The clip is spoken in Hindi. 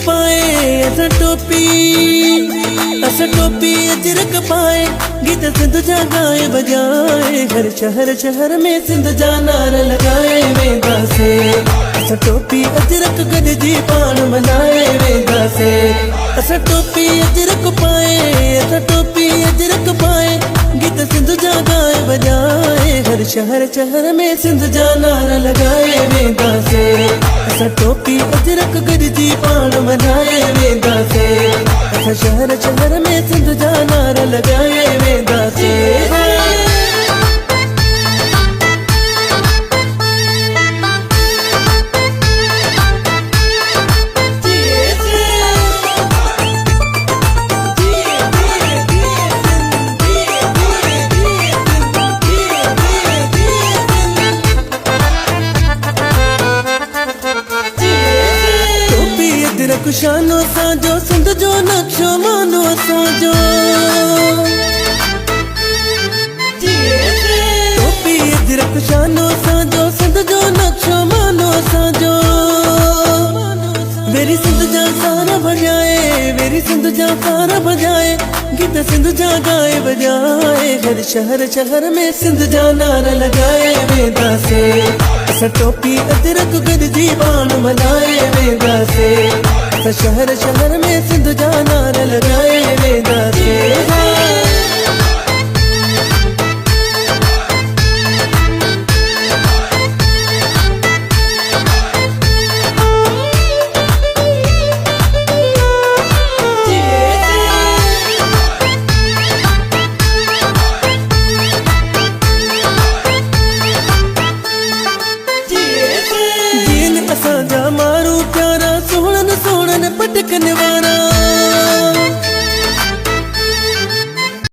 पाए असा टोपी अजरक पाए गीत सिंध जा गाए बजाए हर शहर शहर में सिंध जा नारा लगाए वेंदासे असा टोपी अजरक गॾिजी पाण मनाए वेंदासे असा टोपी अजरक पाए गीत सिंध जा गाए बजाए हर शहर शहर में सिंध जा नारा लगाए वेंदासे असा टोपी अजरक गॾिजी पाण मनाए वेंदासे असा शहर शहर में सिंध जा नारा लगाए वेंदासे शानो साजो सिंध जो नक्शो मानो साजो टोपी अजरक शानो साजो सिंध जो नक्शो मानो साजो वेरी सिंध जा सारा बजाए गीत सिंध जा गाए बजाए हर शहर शहर में सिंध जा नारा लगाए वेंदासे असा टोपी अजरक गॾिजी पाण मनाए वेंदासे असा शहर शहर में सिंध जा नारा लगाए वेंदासे पटकने वाला